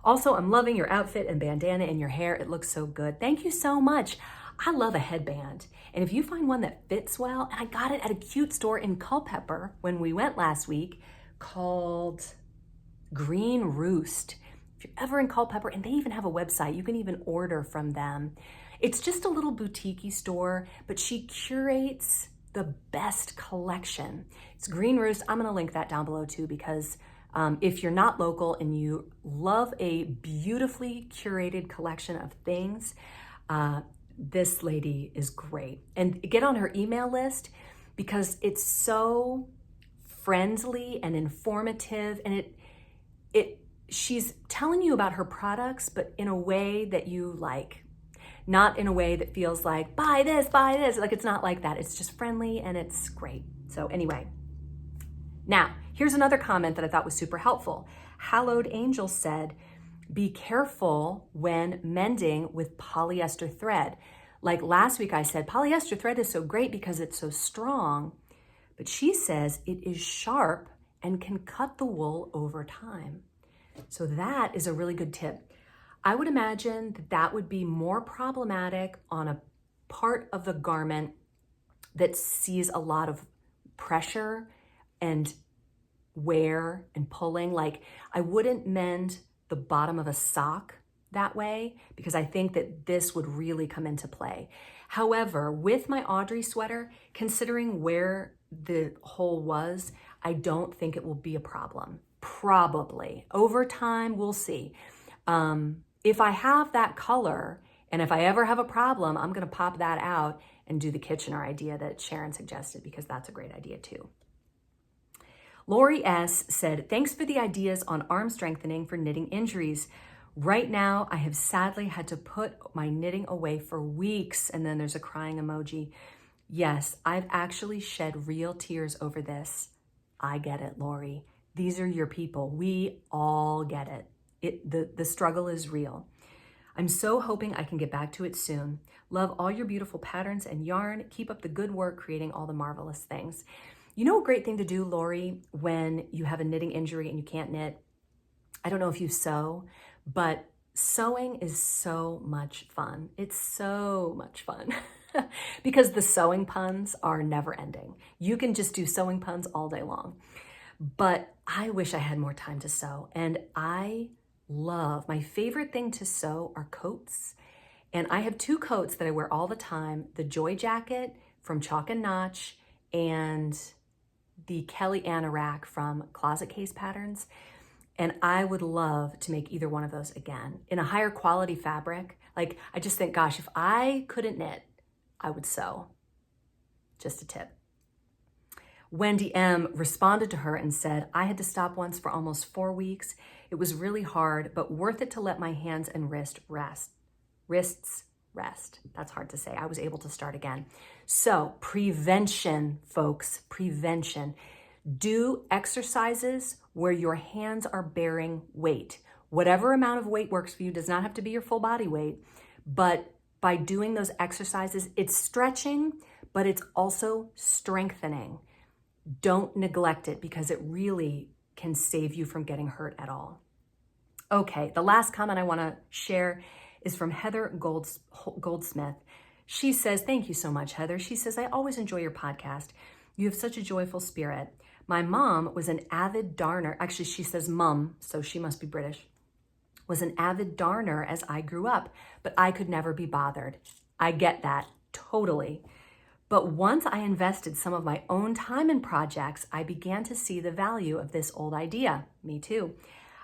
[SPEAKER 1] Also, I'm loving your outfit and bandana in your hair. It looks so good. Thank you so much. I love a headband. And if you find one that fits well, and I got it at a cute store in Culpeper when we went last week called Green Roost. If you're ever in Culpeper, and they even have a website, you can even order from them. It's just a little boutique-y store, but she curates the best collection. It's Green Roost. I'm gonna link that down below too, because if you're not local and you love a beautifully curated collection of things, this lady is great. And get on her email list because it's so friendly and informative, and she's telling you about her products, but in a way that you like. Not in a way that feels like, buy this. Like, it's not like that. It's just friendly and it's great. So anyway, now here's another comment that I thought was super helpful. Hallowed Angel said, be careful when mending with polyester thread. Like last week I said, polyester thread is so great because it's so strong, but she says it is sharp and can cut the wool over time. So that is a really good tip. I would imagine that would be more problematic on a part of the garment that sees a lot of pressure and wear and pulling. Like, I wouldn't mend the bottom of a sock that way because I think that this would really come into play. However, with my Audrey sweater, considering where the hole was, I don't think it will be a problem. Probably. Over time, we'll see. If I have that color, and if I ever have a problem, I'm gonna pop that out and do the Kitchener idea that Sharon suggested, because that's a great idea too. Lori S. said, thanks for the ideas on arm strengthening for knitting injuries. Right now, I have sadly had to put my knitting away for weeks, and then there's a crying emoji. Yes, I've actually shed real tears over this. I get it, Lori. These are your people. We all get it. The struggle is real. I'm so hoping I can get back to it soon. Love all your beautiful patterns and yarn. Keep up the good work creating all the marvelous things. You know a great thing to do, Lori, when you have a knitting injury and you can't knit? I don't know if you sew, but sewing is so much fun. It's so much fun because the sewing puns are never ending. You can just do sewing puns all day long. But I wish I had more time to sew, and my favorite thing to sew are coats. And I have two coats that I wear all the time, the Joy Jacket from Chalk and Notch and the Kelly Anorak from Closet Case Patterns. And I would love to make either one of those again in a higher quality fabric. Like, I just think, gosh, if I couldn't knit, I would sew. Just a tip. Wendy M. responded to her and said, I had to stop once for almost 4 weeks. It was really hard, but worth it to let my hands and wrists rest. That's hard to say. I was able to start again. So prevention, folks, prevention. Do exercises where your hands are bearing weight. Whatever amount of weight works for you, does not have to be your full body weight, but by doing those exercises, it's stretching, but it's also strengthening. Don't neglect it because it really can save you from getting hurt at all. Okay, the last comment I want to share is from Heather Goldsmith. She says, thank you so much, Heather. She says, I always enjoy your podcast. You have such a joyful spirit. My mom was an avid darner. Actually, she says mum, so she must be British. was an avid darner as I grew up, but I could never be bothered. I get that, totally. But once I invested some of my own time in projects, I began to see the value of this old idea. Me too.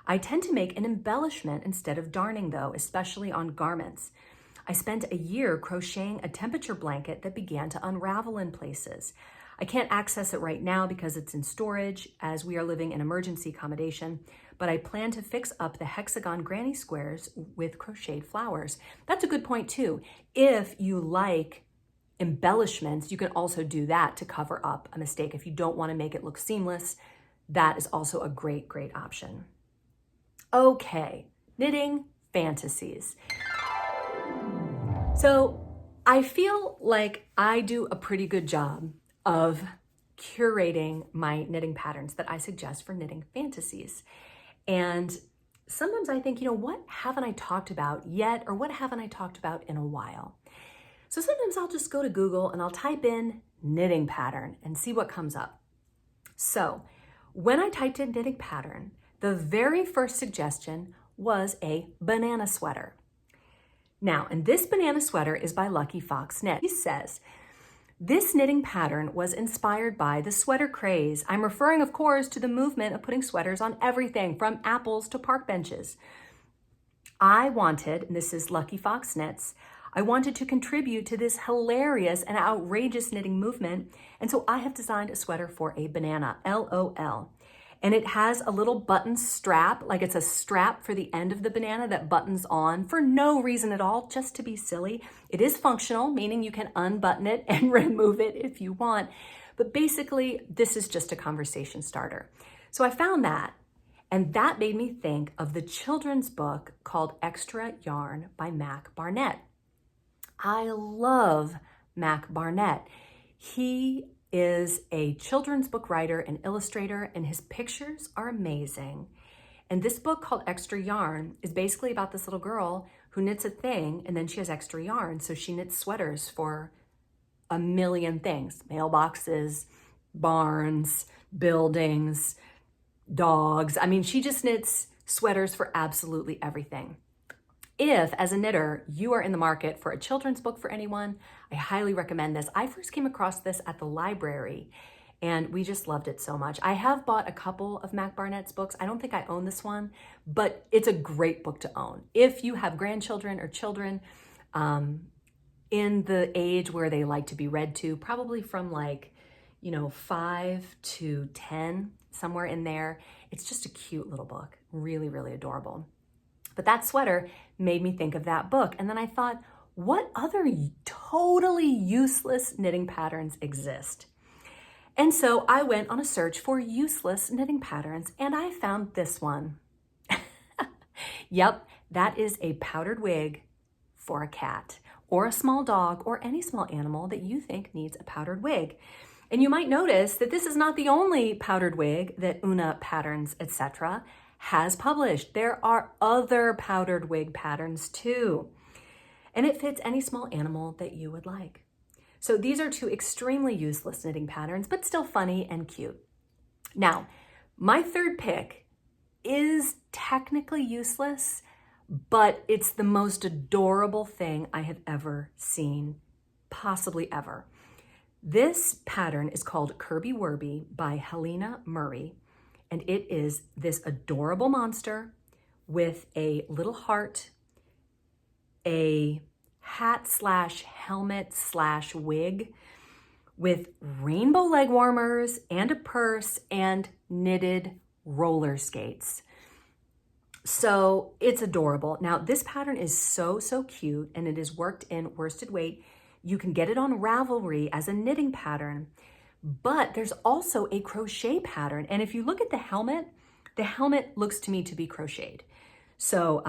[SPEAKER 1] I tend to make an embellishment instead of darning though, especially on garments. I spent a year crocheting a temperature blanket that began to unravel in places. I can't access it right now because it's in storage as we are living in emergency accommodation, but I plan to fix up the hexagon granny squares with crocheted flowers. That's a good point too. If you like embellishments, you can also do that to cover up a mistake. If you don't want to make it look seamless, that is also a great, great option. Okay, knitting fantasies. So I feel like I do a pretty good job of curating my knitting patterns that I suggest for knitting fantasies. And sometimes I think, what haven't I talked about yet, or what haven't I talked about in a while? So sometimes I'll just go to Google and I'll type in knitting pattern and see what comes up. So when I typed in knitting pattern, the very first suggestion was a banana sweater. Now, and this banana sweater is by Lucky Fox Knit. He says, this knitting pattern was inspired by the sweater craze. I'm referring, of course, to the movement of putting sweaters on everything from apples to park benches. I wanted, and this is Lucky Fox Knits, I wanted to contribute to this hilarious and outrageous knitting movement, and so I have designed a sweater for a banana, LOL. And it has a little button strap, like it's a strap for the end of the banana that buttons on for no reason at all, just to be silly. It is functional, meaning you can unbutton it and remove it if you want. But basically, this is just a conversation starter. So I found that, and that made me think of the children's book called Extra Yarn by Mac Barnett. I love Mac Barnett. He is a children's book writer and illustrator, and his pictures are amazing. And this book called Extra Yarn is basically about this little girl who knits a thing and then she has extra yarn. So she knits sweaters for a million things: mailboxes, barns, buildings, dogs. I mean, she just knits sweaters for absolutely everything. If, as a knitter, you are in the market for a children's book for anyone, I highly recommend this. I first came across this at the library, and we just loved it so much. I have bought a couple of Mac Barnett's books. I don't think I own this one, but it's a great book to own. If you have grandchildren or children in the age where they like to be read to, probably from 5 to 10, somewhere in there. It's just a cute little book, really, really adorable. But that sweater made me think of that book. And then I thought, what other totally useless knitting patterns exist? And so I went on a search for useless knitting patterns, and I found this one. Yep, that is a powdered wig for a cat or a small dog or any small animal that you think needs a powdered wig. And you might notice that this is not the only powdered wig that Una Patterns, etc. has published. There are other powdered wig patterns too. And it fits any small animal that you would like. So these are two extremely useless knitting patterns, but still funny and cute. Now, my third pick is technically useless, but it's the most adorable thing I have ever seen, possibly ever. This pattern is called Kirby Werby by Helena Murray, and it is this adorable monster with a little heart, a hat/helmet/wig with rainbow leg warmers and a purse and knitted roller skates. So it's adorable. Now, this pattern is so cute, and it is worked in worsted weight. You can get it on Ravelry as a knitting pattern, but there's also a crochet pattern. And if you look at the helmet looks to me to be crocheted. So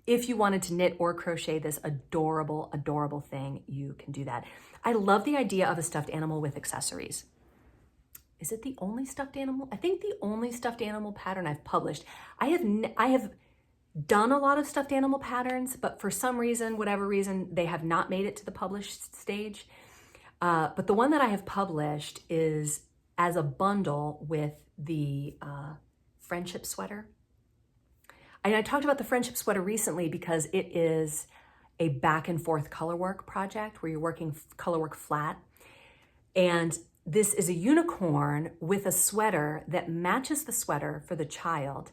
[SPEAKER 1] if you wanted to knit or crochet this adorable, adorable thing, you can do that. I love the idea of a stuffed animal with accessories. Is it the only stuffed animal? I think the only stuffed animal pattern I've published. I have done a lot of stuffed animal patterns, but for some reason, whatever reason, they have not made it to the published stage. But the one that I have published is as a bundle with the friendship sweater. I talked about the friendship sweater recently because it is a back and forth color work project where you're working color work flat. And this is a unicorn with a sweater that matches the sweater for the child.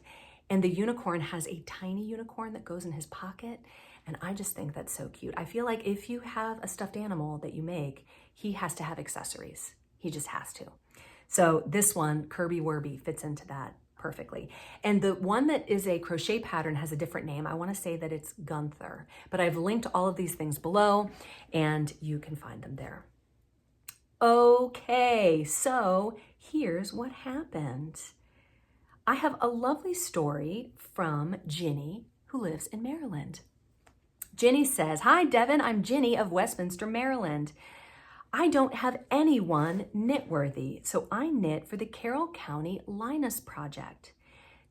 [SPEAKER 1] And the unicorn has a tiny unicorn that goes in his pocket. And I just think that's so cute. I feel like if you have a stuffed animal that you make, he has to have accessories. He just has to. So this one, Kirby Werby, fits into that perfectly. And the one that is a crochet pattern has a different name. I want to say that it's Gunther, but I've linked all of these things below and you can find them there. Okay, so here's what happened. I have a lovely story from Ginny, who lives in Maryland. Ginny says, "Hi, Devin. I'm Ginny of Westminster, Maryland. I don't have anyone knit-worthy, so I knit for the Carroll County Linus Project.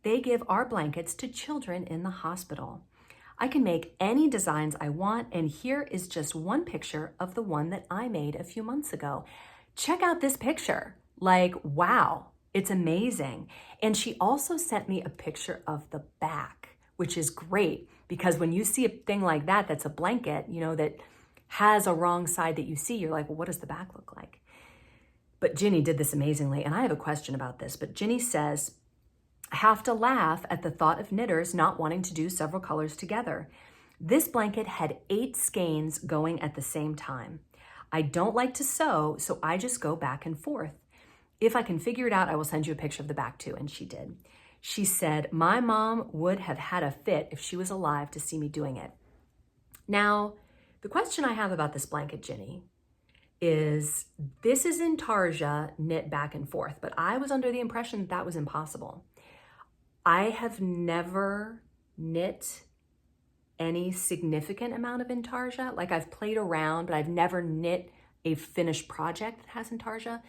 [SPEAKER 1] They give our blankets to children in the hospital. I can make any designs I want, and here is just one picture of the one that I made a few months ago. Check out this picture. Like, wow, it's amazing." And she also sent me a picture of the back, which is great because when you see a thing like that, that's a blanket, you know, that has a wrong side that you see, you're like, well, what does the back look like? But Ginny did this amazingly, and I have a question about this, but Ginny says, "I have to laugh at the thought of knitters not wanting to do several colors together. This blanket had 8 skeins going at the same time. I don't like to sew, so I just go back and forth. If I can figure it out, I will send you a picture of the back too," and she did. She said, "My mom would have had a fit if she was alive to see me doing it." Now, the question I have about this blanket, Ginny, is this is intarsia knit back and forth, but I was under the impression that was impossible. I have never knit any significant amount of intarsia. Like I've played around, but I've never knit a finished project that has intarsia.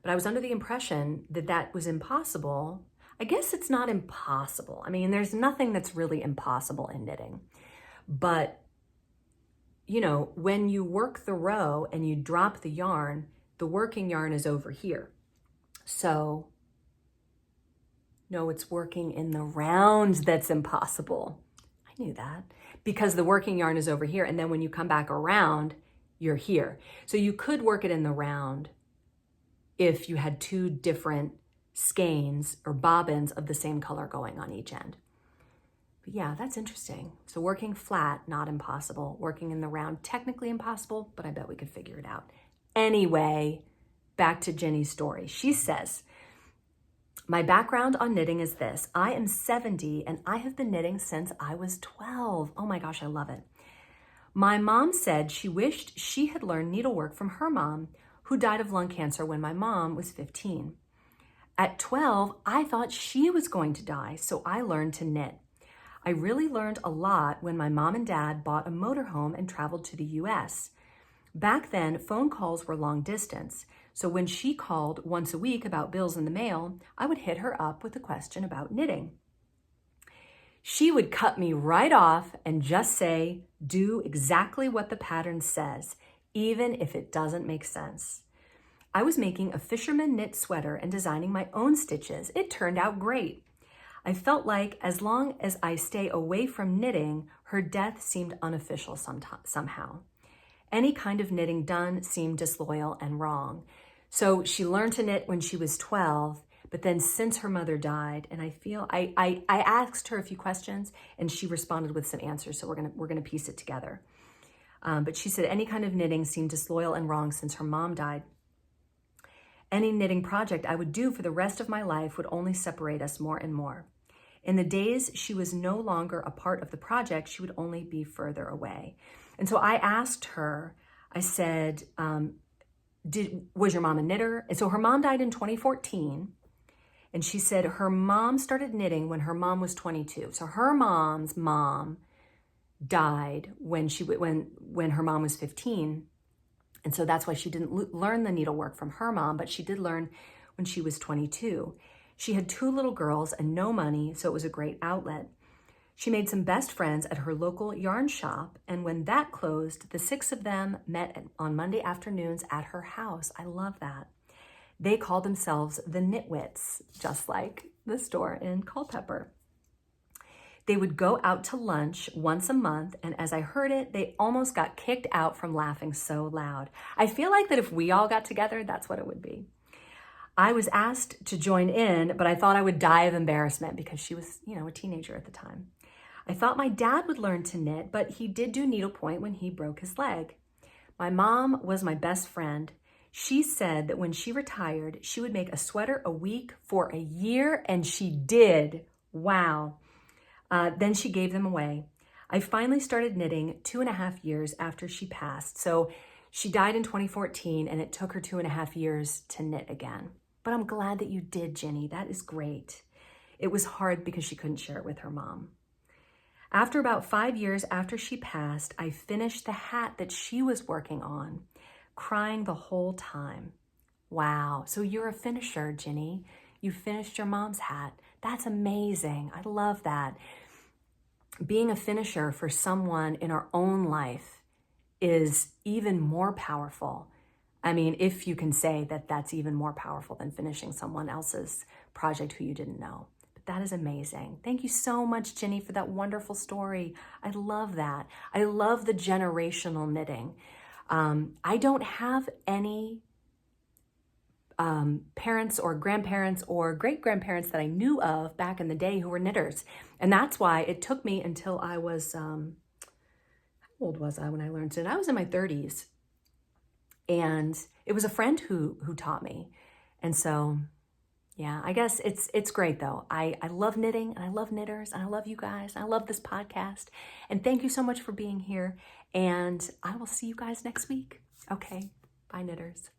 [SPEAKER 1] But I was under the impression that that was impossible. I guess it's not impossible. I mean, there's nothing that's really impossible in knitting. But you know, when you work the row and you drop the yarn, the working yarn is over here. So, no, it's working in the round that's impossible. I knew that because the working yarn is over here. And then when you come back around, you're here. So you could work it in the round if you had 2 different skeins or bobbins of the same color going on each end. But yeah, that's interesting. So working flat, not impossible. Working in the round, technically impossible, but I bet we could figure it out. Anyway, back to Ginny's story. She says, "My background on knitting is this. I am 70 and I have been knitting since I was 12. Oh my gosh, I love it. My mom said she wished she had learned needlework from her mom, who died of lung cancer when my mom was 15. At 12, I thought she was going to die, so I learned to knit. I really learned a lot when my mom and dad bought a motorhome and traveled to the US. Back then, phone calls were long distance, so when she called once a week about bills in the mail, I would hit her up with a question about knitting. She would cut me right off and just say, do exactly what the pattern says, even if it doesn't make sense. I was making a fisherman knit sweater and designing my own stitches. It turned out great. I felt like as long as I stay away from knitting, her death seemed unofficial somehow. Any kind of knitting done seemed disloyal and wrong. So she learned to knit when she was 12, but then since her mother died, and I asked her a few questions and she responded with some answers, so we're gonna piece it together. But she said any kind of knitting seemed disloyal and wrong since her mom died. Any knitting project I would do for the rest of my life would only separate us more and more. In the days she was no longer a part of the project, she would only be further away. And so I asked her, I said, was your mom a knitter? And so her mom died in 2014. And she said her mom started knitting when her mom was 22. So her mom's mom died when her mom was 15. And so that's why she didn't learn the needlework from her mom, but she did learn when she was 22. She had 2 little girls and no money, so it was a great outlet. She made some best friends at her local yarn shop, and when that closed, the 6 of them met on Monday afternoons at her house. I love that. They called themselves the Knitwits, just like the store in Culpeper. They would go out to lunch once a month, and as I heard it, they almost got kicked out from laughing so loud. I feel like that if we all got together, that's what it would be. I was asked to join in, but I thought I would die of embarrassment because she was, a teenager at the time. I thought my dad would learn to knit, but he did do needlepoint when he broke his leg. My mom was my best friend. She said that when she retired, she would make a sweater a week for a year, and she did. Wow. Then she gave them away. I finally started knitting 2.5 years after she passed. So she died in 2014, and it took her 2.5 years to knit again. But I'm glad that you did, Jenny. That is great. It was hard because she couldn't share it with her mom. After about 5 years after she passed, I finished the hat that she was working on, crying the whole time. Wow. So you're a finisher, Jenny. You finished your mom's hat. That's amazing. I love that. Being a finisher for someone in our own life is even more powerful. I mean, if you can say that that's even more powerful than finishing someone else's project who you didn't know. But that is amazing. Thank you so much, Jenny, for that wonderful story. I love that. I love the generational knitting. I don't have any parents or grandparents or great-grandparents that I knew of back in the day who were knitters. And that's why it took me until I was, how old was I when I learned to knit? I was in my 30s. And it was a friend who taught me. And so, yeah, I guess it's great though. I love knitting, and I love knitters, and I love you guys. And I love this podcast. And thank you so much for being here. And I will see you guys next week. Okay, bye knitters.